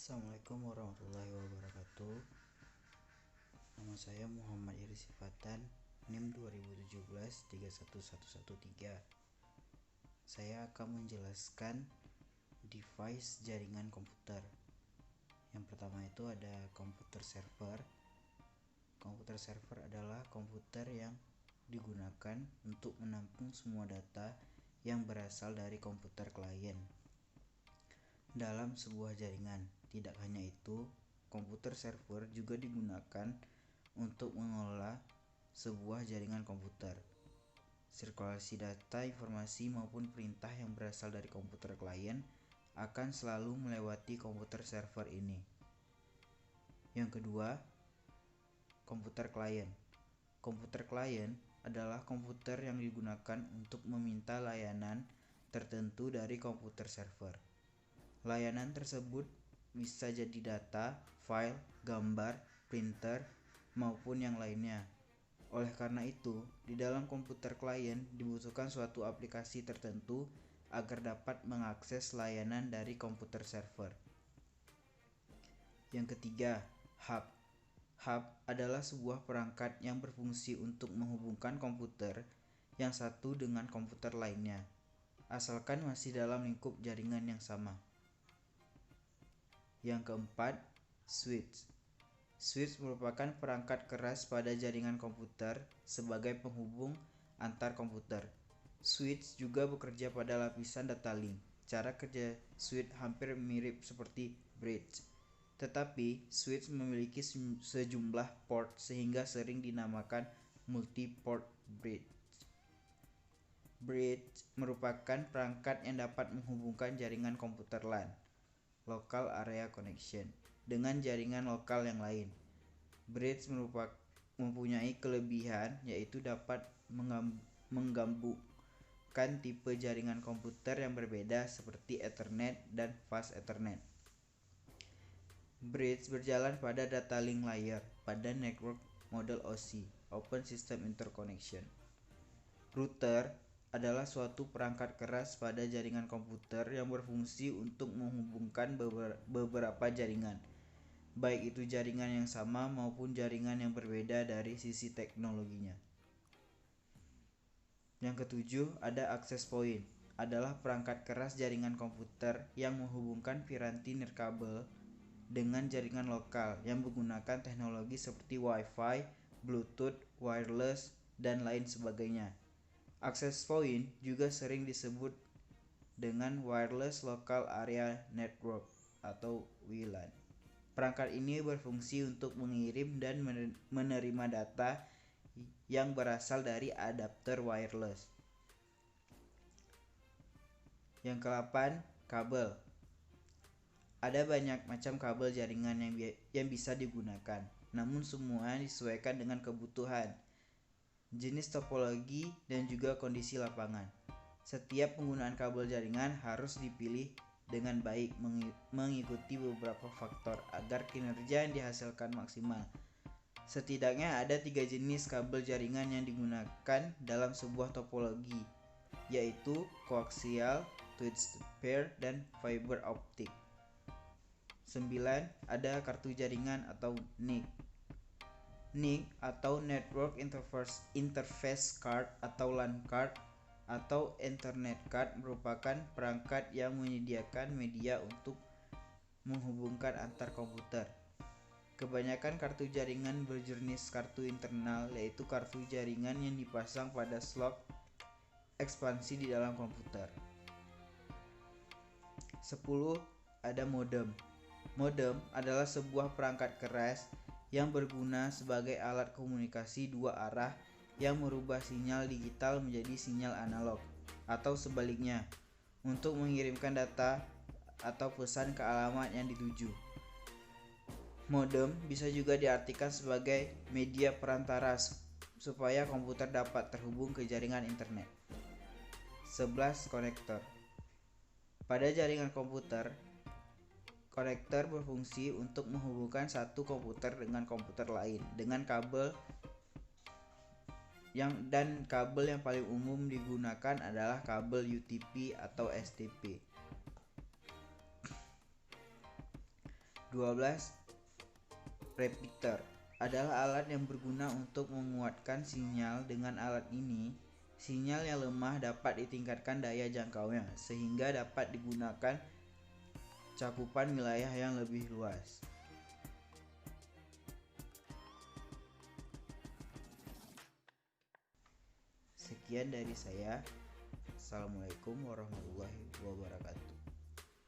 Assalamualaikum warahmatullahi wabarakatuh. Nama saya Muhammad Iris Sifatan, NIM 2017-31113. Saya akan menjelaskan device jaringan komputer. Yang pertama itu ada komputer server. Komputer server adalah komputer yang digunakan untuk menampung semua data yang berasal dari komputer klien dalam sebuah jaringan. Tidak hanya itu, komputer server juga digunakan untuk mengelola sebuah jaringan komputer. Sirkulasi data, informasi maupun perintah yang berasal dari komputer klien akan selalu melewati komputer server ini. Yang kedua, komputer klien. Komputer klien adalah komputer yang digunakan untuk meminta layanan tertentu dari komputer server. Layanan tersebut bisa jadi data, file, gambar, printer, maupun yang lainnya. Oleh karena itu, di dalam komputer klien dibutuhkan suatu aplikasi tertentu agar dapat mengakses layanan dari komputer server. Yang ketiga, hub. Hub adalah sebuah perangkat yang berfungsi untuk menghubungkan komputer yang satu dengan komputer lainnya, asalkan masih dalam lingkup jaringan yang sama. Yang keempat, switch. Switch merupakan perangkat keras pada jaringan komputer sebagai penghubung antar komputer. Switch juga bekerja pada lapisan data link. Cara kerja switch hampir mirip seperti bridge, tetapi switch memiliki sejumlah port sehingga sering dinamakan multi-port bridge. Bridge merupakan perangkat yang dapat menghubungkan jaringan komputer LAN, Local Area Connection, dengan jaringan lokal yang lain. Bridge mempunyai kelebihan yaitu dapat menggabungkan tipe jaringan komputer yang berbeda seperti Ethernet dan Fast Ethernet. Bridge berjalan pada data link layer pada network model OSI, Open System Interconnection. Router adalah suatu perangkat keras pada jaringan komputer yang berfungsi untuk menghubungkan beberapa jaringan, baik itu jaringan yang sama maupun jaringan yang berbeda dari sisi teknologinya. Yang ketujuh, ada access point. Adalah perangkat keras jaringan komputer yang menghubungkan piranti nirkabel dengan jaringan lokal yang menggunakan teknologi seperti Wi-Fi, Bluetooth, wireless, dan lain sebagainya. Access point juga sering disebut dengan Wireless Local Area Network atau WLAN. Perangkat ini berfungsi untuk mengirim dan menerima data yang berasal dari adapter wireless. Yang ke-8, kabel. Ada banyak macam kabel jaringan yang bisa digunakan, namun semua disesuaikan dengan kebutuhan, jenis topologi, dan juga kondisi lapangan. Setiap penggunaan kabel jaringan harus dipilih dengan baik mengikuti beberapa faktor agar kinerja yang dihasilkan maksimal. Setidaknya ada 3 jenis kabel jaringan yang digunakan dalam sebuah topologi, yaitu koaksial, twisted pair, dan fiber optic. 9. Ada kartu jaringan atau NIC. NIC atau Network Interface Card atau LAN card atau Ethernet card merupakan perangkat yang menyediakan media untuk menghubungkan antar komputer. Kebanyakan kartu jaringan berjenis kartu internal, yaitu kartu jaringan yang dipasang pada slot ekspansi di dalam komputer. 10. Ada modem. Modem adalah sebuah perangkat keras yang berguna sebagai alat komunikasi dua arah yang merubah sinyal digital menjadi sinyal analog atau sebaliknya untuk mengirimkan data atau pesan ke alamat yang dituju. Modem bisa juga diartikan sebagai media perantara supaya komputer dapat terhubung ke jaringan internet. 11. Konektor. Pada jaringan komputer, konektor berfungsi untuk menghubungkan satu komputer dengan komputer lain dengan kabel yang paling umum digunakan adalah kabel UTP atau STP. 12. Repeater adalah alat yang berguna untuk menguatkan sinyal. Dengan alat ini, sinyal yang lemah dapat ditingkatkan daya jangkaunya sehingga dapat digunakan cakupan wilayah yang lebih luas. Sekian dari saya. Assalamualaikum warahmatullahi wabarakatuh.